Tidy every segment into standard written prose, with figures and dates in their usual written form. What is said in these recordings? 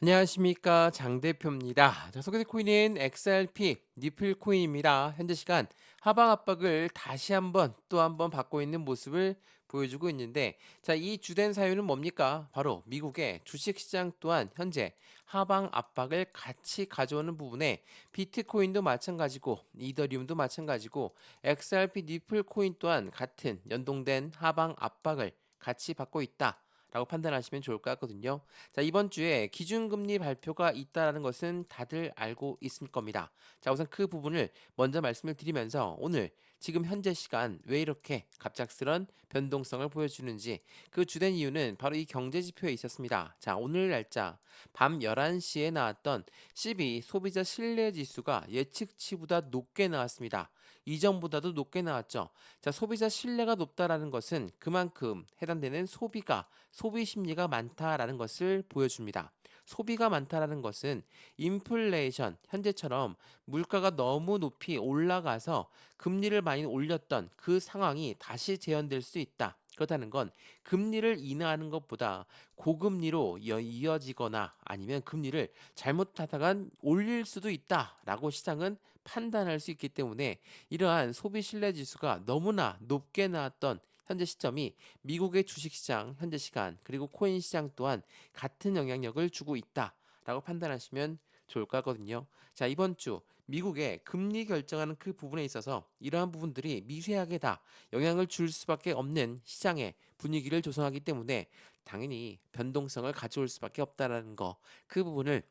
안녕하십니까 장 대표입니다. 자, 소개될 코인은 XRP 니플 코인입니다. 현재 시간 하방 압박을 다시 한번 또 한번 받고 있는 모습을 보여주고 있는데, 자, 이 주된 사유는 뭡니까? 바로 미국의 주식시장 또한 현재 하방 압박을 같이 가져오는 부분에 비트코인도 마찬가지고 이더리움도 마찬가지고 XRP 니플 코인 또한 같은 연동된 하방 압박을 같이 받고 있다, 라고 판단하시면 좋을 것 같거든요. 자, 이번 주에 기준금리 발표가 있다라는 것은 다들 알고 있을 겁니다. 자, 우선 그 부분을 먼저 말씀을 드리면서 오늘 지금 현재 시간 왜 이렇게 갑작스런 변동성을 보여주는지, 그 주된 이유는 바로 이 경제 지표에 있었습니다. 자, 오늘 날짜 밤 11시에 나왔던 CB 소비자 신뢰 지수가 예측치보다 높게 나왔습니다. 이전보다도 높게 나왔죠. 자, 소비자 신뢰가 높다라는 것은 그만큼 해당되는 소비 심리가 많다라는 것을 보여줍니다. 소비가 많다라는 것은 인플레이션, 현재처럼 물가가 너무 높이 올라가서 금리를 많이 올렸던 그 상황이 다시 재현될 수 있다. 그렇다는 건 금리를 인하하는 것보다 고금리로 이어지거나 아니면 금리를 잘못하다간 올릴 수도 있다라고 시장은 판단할 수 있기 때문에, 이러한 소비 신뢰 지수가 너무나 높게 나왔던 현재 시점이 미국의 주식시장 현재 시간 그리고 코인 시장 또한 같은 영향력을 주고 있다라고 판단하시면 좋을 것 같거든요. 자, 이번 주 미국의 금리 결정하는 그 부분에 있어서 이러한 부분들이 미세하게 다 영향을 줄 수밖에 없는 시장의 분위기를 조성하기 때문에 당연히 변동성을 가져올 수밖에 없다라는 거, 그 부분을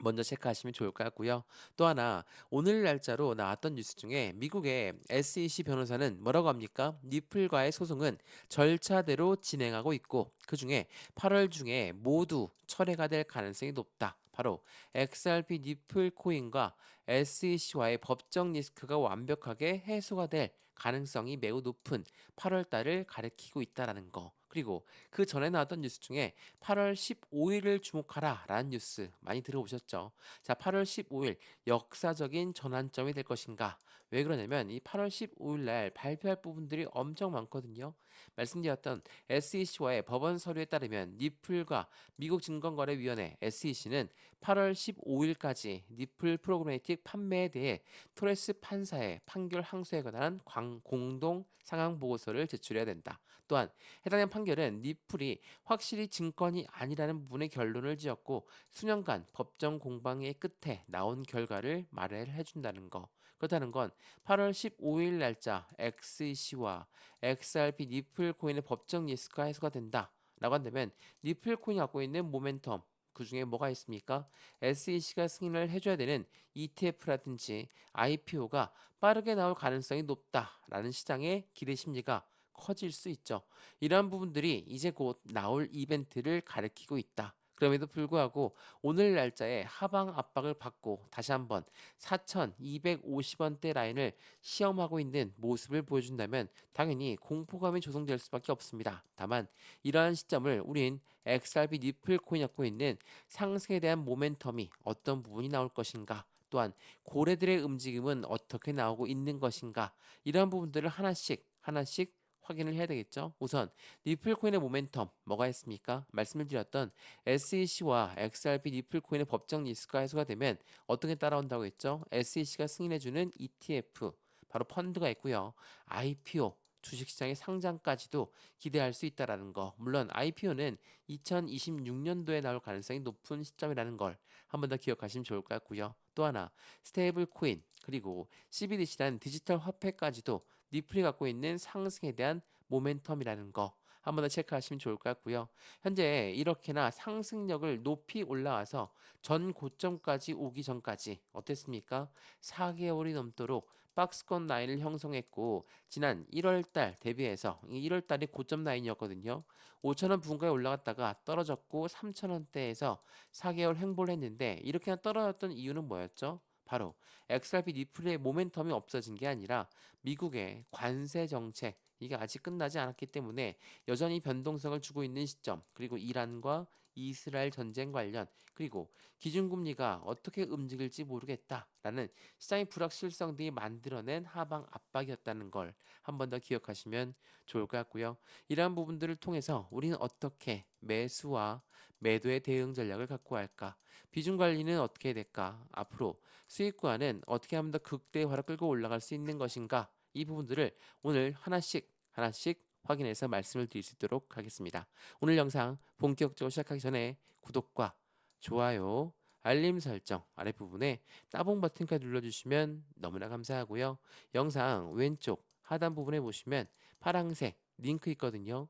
먼저 체크하시면 좋을 것 같고요. 또 하나, 오늘 날짜로 나왔던 뉴스 중에 미국의 SEC 변호사는 뭐라고 합니까? 니플과의 소송은 절차대로 진행하고 있고 그중에 8월 중에 모두 철회가 될 가능성이 높다. 바로 XRP 니플 코인과 SEC와의 법적 리스크가 완벽하게 해소가 될 가능성이 매우 높은 8월 달을 가리키고 있다라는 거. 그리고 그 전에 나왔던 뉴스 중에 8월 15일을 주목하라 라는 뉴스 많이 들어보셨죠? 자, 8월 15일 역사적인 전환점이 될 것인가? 왜 그러냐면 이 8월 15일 날 발표할 부분들이 엄청 많거든요. 말씀드렸던 SEC와의 법원 서류에 따르면 니플과 미국 증권거래위원회 SEC는 8월 15일까지 니플 프로그래매틱 판매에 대해 토레스 판사의 판결 항소에 관한 공동 상황 보고서를 제출해야 된다. 또한 해당 판결은 니플이 확실히 증권이 아니라는 부분의 결론을 지었고 수년간 법정 공방의 끝에 나온 결과를 말을 해준다는 거. 그렇다는 건 8월 15일 날짜 XC와 XRP 니플 코인의 법정 리스크가 해소가 된다, 라고 한다면 니플 코인이 갖고 있는 모멘텀, 그 중에 뭐가 있습니까? SEC가 승인을 해줘야 되는 ETF라든지 IPO가 빠르게 나올 가능성이 높다라는 시장의 기대 심리가 커질 수 있죠. 이러한 부분들이 이제 곧 나올 이벤트를 가리키고 있다. 그럼에도 불구하고 오늘 날짜에 하방 압박을 받고 다시 한번 4,250원대 라인을 시험하고 있는 모습을 보여준다면 당연히 공포감이 조성될 수밖에 없습니다. 다만 이러한 시점을 우린 XRP 니플 코인이 갖고 있는 상승에 대한 모멘텀이 어떤 부분이 나올 것인가, 또한 고래들의 움직임은 어떻게 나오고 있는 것인가, 이러한 부분들을 하나씩 하나씩 확인을 해야 되겠죠. 우선 니플코인의 모멘텀 뭐가 있습니까? 말씀을 드렸던 SEC와 XRP 니플코인의 법정 리스크가 해소가 되면 어떻게 따라온다고 했죠? SEC가 승인해주는 ETF, 바로 펀드가 있고요. IPO, 주식시장의 상장까지도 기대할 수 있다라는 거. 물론 IPO는 2026년도에 나올 가능성이 높은 시점이라는 걸 한 번 더 기억하시면 좋을 것 같고요. 또 하나, 스테이블 코인 그리고 CBDC라는 디지털 화폐까지도 니플이 갖고 있는 상승에 대한 모멘텀이라는 거 한 번 더 체크하시면 좋을 것 같고요. 현재 이렇게나 상승력을 높이 올라와서 전 고점까지 오기 전까지 어땠습니까? 4개월이 넘도록 박스권 라인을 형성했고 지난 1월 달 대비해서 1월 달이 고점 라인이었거든요. 5천원 부근까지 올라갔다가 떨어졌고 3천원대에서 4개월 횡보를 했는데, 이렇게나 떨어졌던 이유는 뭐였죠? 바로 XRP 리플의 모멘텀이 없어진 게 아니라 미국의 관세 정책, 이게 아직 끝나지 않았기 때문에 여전히 변동성을 주고 있는 시점, 그리고 이란과 이스라엘 전쟁 관련, 그리고 기준금리가 어떻게 움직일지 모르겠다라는 시장의 불확실성 등이 만들어낸 하방 압박이었다는 걸 한 번 더 기억하시면 좋을 것 같고요. 이러한 부분들을 통해서 우리는 어떻게 매수와 매도의 대응 전략을 갖고 할까? 비중 관리는 어떻게 해야 될까? 앞으로 수익과는 어떻게 하면 더 극대화로 끌고 올라갈 수 있는 것인가? 이 부분들을 오늘 하나씩 하나씩 확인해서 말씀을 드릴 수 있도록 하겠습니다. 오늘 영상 본격적으로 시작하기 전에 구독과 좋아요, 알림 설정 아랫부분에 따봉 버튼까지 눌러주시면 너무나 감사하고요. 영상 왼쪽 하단 부분에 보시면 파란색 링크 있거든요.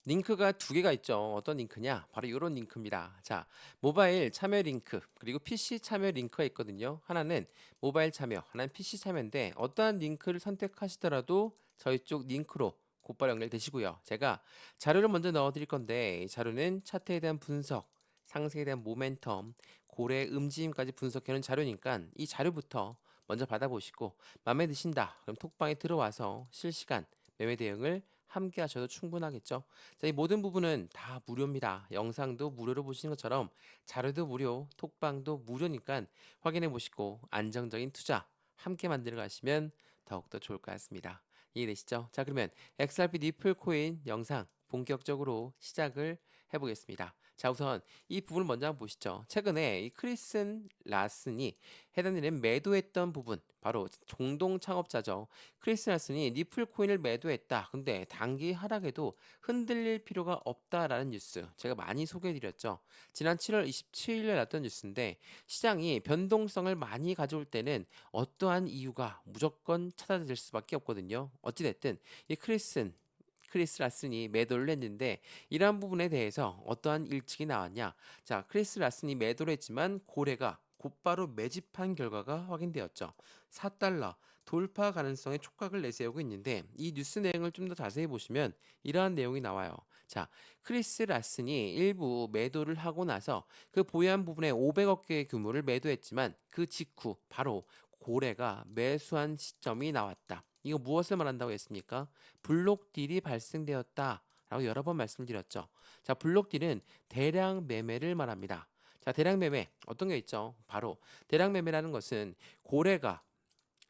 링크가 두 개가 있죠. 어떤 링크냐? 바로 이런 링크입니다. 자, 모바일 참여 링크, 그리고 PC 참여 링크가 있거든요. 하나는 모바일 참여, 하나는 PC 참여인데 어떠한 링크를 선택하시더라도 저희 쪽 링크로 곧바로 연결되시고요. 제가 자료를 먼저 넣어 드릴 건데 이 자료는 차트에 대한 분석, 상승에 대한 모멘텀, 고래 움직임까지 분석해 놓은 자료니까 이 자료부터 먼저 받아보시고 마음에 드신다. 그럼 톡방에 들어와서 실시간 매매 대응을 함께 하셔도 충분하겠죠. 자, 이 모든 부분은 다 무료입니다. 영상도 무료로 보시는 것처럼 자료도 무료, 톡방도 무료니까 확인해 보시고 안정적인 투자 함께 만들어 가시면 더욱더 좋을 것 같습니다. 이해되시죠? 자, 그러면 XRP 니플 코인 영상 본격적으로 시작을 해보겠습니다. 자, 우선 이 부분을 먼저 한번 보시죠. 최근에 이 크리슨 라슨이 해당되는 매도했던 부분, 바로 공동 창업자죠. 크리스 라슨이 니플 코인을 매도했다. 근데 단기 하락에도 흔들릴 필요가 없다라는 뉴스 제가 많이 소개해드렸죠. 지난 7월 27일에 났던 뉴스인데 시장이 변동성을 많이 가져올 때는 어떠한 이유가 무조건 찾아질 수밖에 없거든요. 어찌됐든 이 크리스 라슨이 매도를 했는데 이러한 부분에 대해서 어떠한 일찍이 나왔냐? 자, 크리스 라슨이 매도를 했지만 고래가 곧바로 매집한 결과가 확인되었죠. 4달러 돌파 가능성의 촉각을 내세우고 있는데 이 뉴스 내용을 좀 더 자세히 보시면 이러한 내용이 나와요. 자, 크리스 라슨이 일부 매도를 하고 나서 그 보유한 부분에 500억 개의 규모를 매도했지만 그 직후 바로 고래가 매수한 시점이 나왔다. 이거 무엇을 말한다고 했습니까? 블록딜이 발생되었다라고 여러 번 말씀드렸죠. 자, 블록딜은 대량 매매를 말합니다. 자, 대량 매매 어떤 게 있죠? 바로 대량 매매라는 것은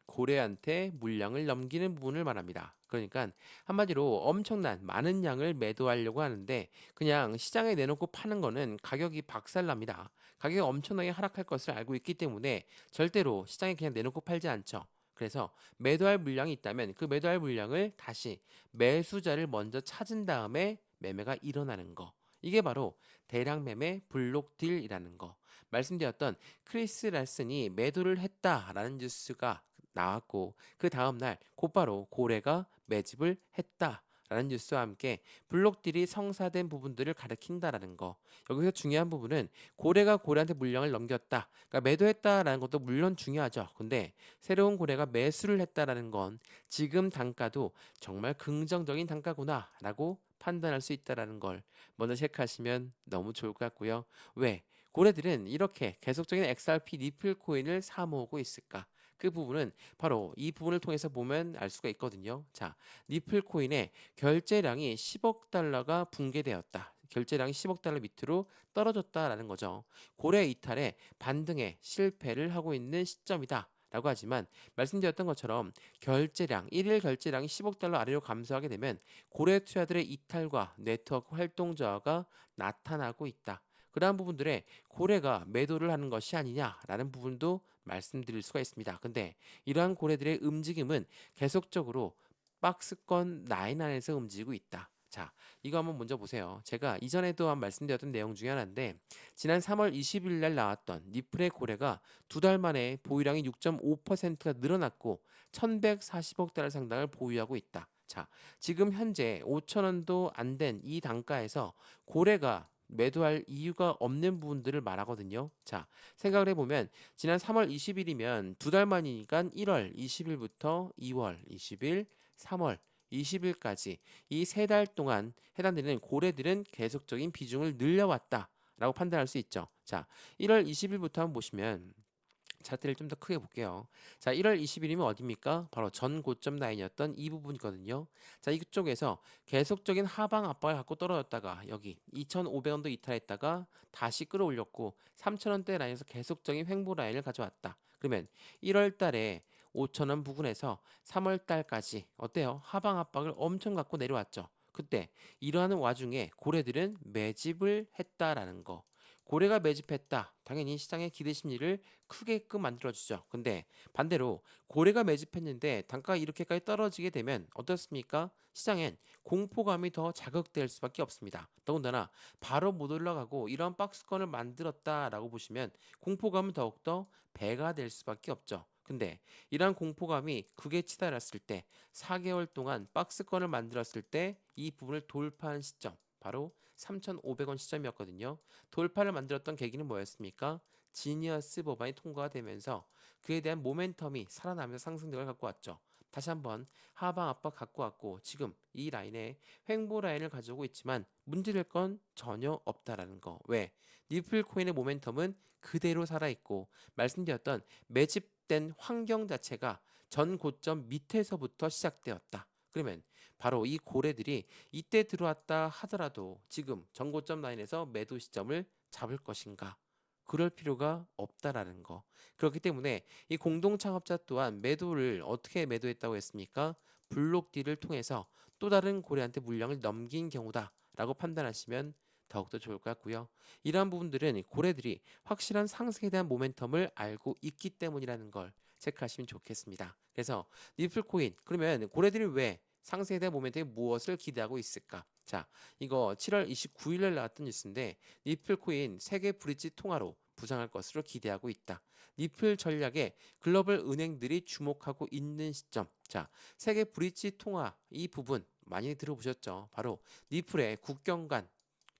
고래한테 물량을 넘기는 부분을 말합니다. 그러니까 한마디로 엄청난 많은 양을 매도하려고 하는데 그냥 시장에 내놓고 파는 거는 가격이 박살납니다. 가격이 엄청나게 하락할 것을 알고 있기 때문에 절대로 시장에 그냥 내놓고 팔지 않죠. 그래서 매도할 물량이 있다면 그 매도할 물량을 다시 매수자를 먼저 찾은 다음에 매매가 일어나는 거. 이게 바로 대량 매매 블록딜이라는 거. 말씀드렸던 크리스 랄슨이 매도를 했다라는 뉴스가 나왔고 그 다음날 곧바로 고래가 매집을 했다라는 뉴스와 함께 블록딜이 성사된 부분들을 가리킨다라는 거. 여기서 중요한 부분은 고래가 고래한테 물량을 넘겼다. 그러니까 매도했다라는 것도 물론 중요하죠. 근데 새로운 고래가 매수를 했다라는 건 지금 단가도 정말 긍정적인 단가구나라고 판단할 수 있다라는 걸 먼저 체크하시면 너무 좋을 것 같고요. 왜? 고래들은 이렇게 계속적인 XRP 니플 코인을 사 모으고 있을까? 그 부분은 바로 이 부분을 통해서 보면 알 수가 있거든요. 자, 니플 코인의 결제량이 10억 달러가 붕괴되었다. 결제량이 10억 달러 밑으로 떨어졌다라는 거죠. 고래 이탈에 반등에 실패를 하고 있는 시점이다. 라고 하지만 말씀드렸던 것처럼 결제량, 일일 결제량이 10억 달러 아래로 감소하게 되면 고래 투자들의 이탈과 네트워크 활동 저하가 나타나고 있다. 그러한 부분들에 고래가 매도를 하는 것이 아니냐라는 부분도 말씀드릴 수가 있습니다. 근데 이러한 고래들의 움직임은 계속적으로 박스권 라인 안에서 움직이고 있다. 자, 이거 한번 먼저 보세요. 제가 이전에도 한 말씀드렸던 내용 중에 하나인데 지난 3월 20일 날 나왔던 니플의 고래가 두 달 만에 보유량이 6.5%가 늘어났고 1140억 달러 상당을 보유하고 있다. 자, 지금 현재 5천 원도 안 된 이 단가에서 고래가 매도할 이유가 없는 부분들을 말하거든요. 자, 생각을 해보면 지난 3월 20일이면 두 달 만이니까 1월 20일부터 2월 20일, 3월 20일까지 이 세 달 동안 해당되는 고래들은 계속적인 비중을 늘려왔다라고 판단할 수 있죠. 자, 1월 20일부터 한번 보시면 차트를 좀 더 크게 볼게요. 자, 1월 20일이면 어디입니까? 바로 전 고점 라인이었던 이 부분이거든요. 자, 이쪽에서 계속적인 하방 압박을 갖고 떨어졌다가 여기 2,500원도 이탈했다가 다시 끌어올렸고 3,000원대 라인에서 계속적인 횡보 라인을 가져왔다. 그러면 1월 달에 5,000원 부근에서 3월 달까지 어때요? 하방 압박을 엄청 갖고 내려왔죠. 그때 이러한 와중에 고래들은 매집을 했다라는 거. 고래가 매집했다. 당연히 시장의 기대 심리를 크게끔 만들어주죠. 근데 반대로 고래가 매집했는데 단가가 이렇게까지 떨어지게 되면 어떻습니까? 시장엔 공포감이 더 자극될 수밖에 없습니다. 더군다나 바로 못 올라가고 이런 박스권을 만들었다라고 보시면 공포감은 더욱더 배가 될 수밖에 없죠. 근데 이러한 공포감이 극에 치달았을 때 4개월 동안 박스권을 만들었을 때 이 부분을 돌파한 시점 바로 3,500원 시점이었거든요. 돌파를 만들었던 계기는 뭐였습니까? 지니어스 법안이 통과가 되면서 그에 대한 모멘텀이 살아나면서 상승력을 갖고 왔죠. 다시 한번 하방 압박 갖고 왔고 지금 이 라인에 횡보 라인을 가져오고 있지만 문제될 건 전혀 없다라는 거. 왜? 니플 코인의 모멘텀은 그대로 살아있고 말씀드렸던 매집된 환경 자체가 전 고점 밑에서부터 시작되었다. 그러면 바로 이 고래들이 이때 들어왔다 하더라도 지금 전고점 라인에서 매도 시점을 잡을 것인가? 그럴 필요가 없다라는 거. 그렇기 때문에 이 공동 창업자 또한 매도를 어떻게 매도했다고 했습니까? 블록 딜을 통해서 또 다른 고래한테 물량을 넘긴 경우다라고 판단하시면 더욱더 좋을 것 같고요. 이러한 부분들은 고래들이 확실한 상승에 대한 모멘텀을 알고 있기 때문이라는 걸 체크하시면 좋겠습니다. 그래서 니플코인 그러면 고래들이 왜 상승에 대한 모멘텀에 무엇을 기대하고 있을까? 자, 이거 7월 29일에 나왔던 뉴스인데 니플 코인 세계 브릿지 통화로 부상할 것으로 기대하고 있다. 니플 전략에 글로벌 은행들이 주목하고 있는 시점. 자, 세계 브릿지 통화 이 부분 많이 들어보셨죠? 바로 니플의 국경 간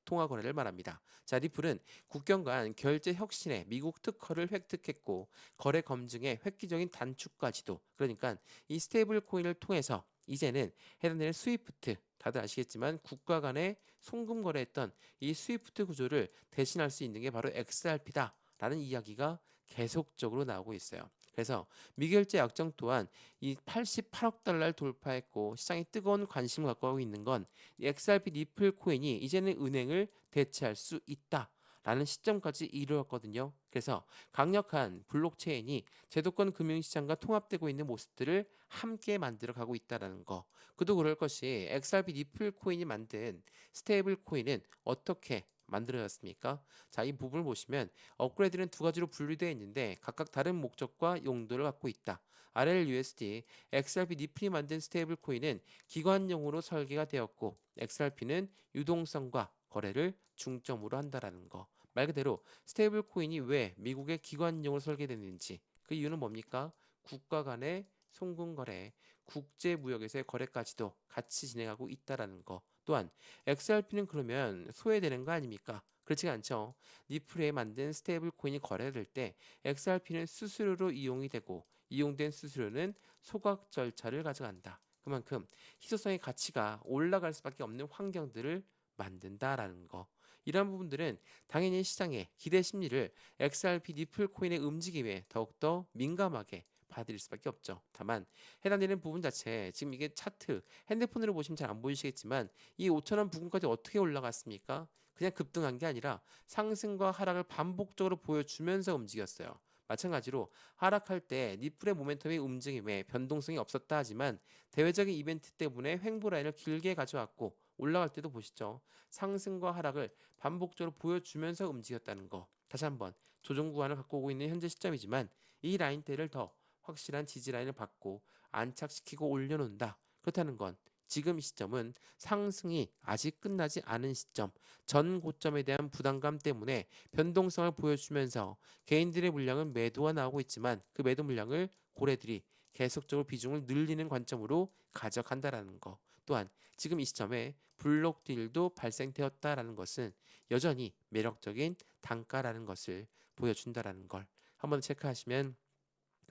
통화 거래를 말합니다. 자, 리플은 국경 간 결제 혁신에 미국 특허를 획득했고 거래 검증에 획기적인 단축까지도 그러니까 이 스테이블 코인을 통해서 이제는 해당되는 스위프트 다들 아시겠지만 국가 간의 송금 거래했던 이 스위프트 구조를 대신할 수 있는 게 바로 XRP다라는 이야기가 계속적으로 나오고 있어요. 그래서 미결제 약정 또한 이 88억 달러를 돌파했고 시장이 뜨거운 관심을 갖고 하고 있는 건 XRP 리플 코인이 이제는 은행을 대체할 수 있다. 라는 시점까지 이르렀거든요. 그래서 강력한 블록체인이 제도권 금융시장과 통합되고 있는 모습들을 함께 만들어 가고 있다는 거. 그도 그럴 것이 XRP 리플 코인이 만든 스테이블 코인은 어떻게 만들어졌습니까? 자, 이 부분을 보시면 업그레이드는 두 가지로 분류되어 있는데 각각 다른 목적과 용도를 갖고 있다. RLUSD, XRP 니플이 만든 스테이블 코인은 기관용으로 설계가 되었고 XRP는 유동성과 거래를 중점으로 한다라는 거. 말 그대로 스테이블 코인이 왜 미국의 기관용으로 설계됐는지 그 이유는 뭡니까? 국가 간의 송금 거래, 국제 무역에서의 거래까지도 같이 진행하고 있다라는 거. 또한 XRP는 그러면 소외되는 거 아닙니까? 그렇지가 않죠. 니플에 만든 스테이블 코인이 거래될 때 XRP는 수수료로 이용이 되고 이용된 수수료는 소각 절차를 가져간다. 그만큼 희소성의 가치가 올라갈 수밖에 없는 환경들을 만든다라는 거. 이러한 부분들은 당연히 시장의 기대 심리를 XRP 니플 코인의 움직임에 더욱더 민감하게 받아들일 수밖에 없죠. 다만 해당되는 부분 자체 지금 이게 차트 핸드폰으로 보시면 잘 안 보이시겠지만 이 5천원 부근까지 어떻게 올라갔습니까? 그냥 급등한 게 아니라 상승과 하락을 반복적으로 보여주면서 움직였어요. 마찬가지로 하락할 때 니플의 모멘텀의 움직임에 변동성이 없었다 하지만 대외적인 이벤트 때문에 횡보 라인을 길게 가져왔고 올라갈 때도 보시죠. 상승과 하락을 반복적으로 보여주면서 움직였다는 거. 다시 한번 조정 구간을 갖고 오고 있는 현재 시점이지만 이 라인대를 더 확실한 지지 라인을 받고 안착시키고 올려놓는다. 그렇다는 건 지금 시점은 상승이 아직 끝나지 않은 시점, 전 고점에 대한 부담감 때문에 변동성을 보여주면서 개인들의 물량은 매도가 나오고 있지만 그 매도 물량을 고래들이 계속적으로 비중을 늘리는 관점으로 가져간다라는 거. 또한 지금 이 시점에 블록 딜도 발생되었다라는 것은 여전히 매력적인 단가라는 것을 보여준다라는 걸 한번 체크하시면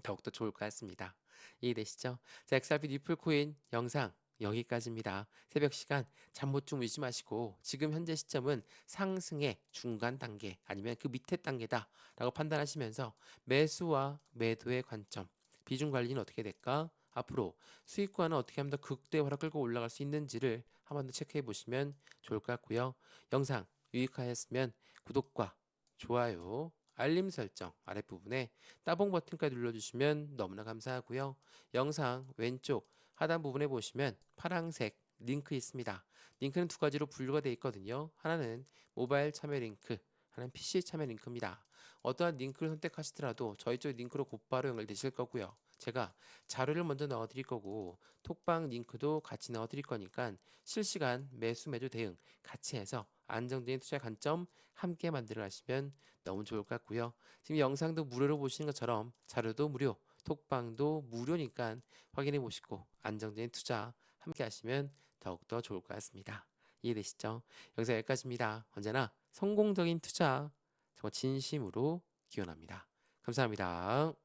더욱더 좋을 것 같습니다. 이해되시죠? 자, XRP 리플 코인 영상 여기까지입니다. 새벽 시간 잠 못 주무시지 마시고 지금 현재 시점은 상승의 중간 단계 아니면 그 밑에 단계다라고 판단하시면서 매수와 매도의 관점, 비중 관리는 어떻게 될까? 앞으로 수익과는 어떻게 하면 더 극대화로 끌고 올라갈 수 있는지를 한 번 더 체크해 보시면 좋을 것 같고요. 영상 유익하였으면 구독과 좋아요, 알림 설정 아랫부분에 따봉 버튼까지 눌러주시면 너무나 감사하고요. 영상 왼쪽 하단 부분에 보시면 파란색 링크 있습니다. 링크는 두 가지로 분류가 되어 있거든요. 하나는 모바일 참여 링크, 하나는 PC 참여 링크입니다. 어떠한 링크를 선택하시더라도 저희 쪽 링크로 곧바로 연결되실 거고요. 제가 자료를 먼저 넣어드릴 거고 톡방 링크도 같이 넣어드릴 거니까 실시간 매수 매도 대응 같이 해서 안정적인 투자 관점 함께 만들어 가시면 너무 좋을 것 같고요. 지금 영상도 무료로 보시는 것처럼 자료도 무료, 톡방도 무료니까 확인해 보시고 안정적인 투자 함께 하시면 더욱더 좋을 것 같습니다. 이해되시죠? 영상 여기까지입니다. 언제나 성공적인 투자 정말 진심으로 기원합니다. 감사합니다.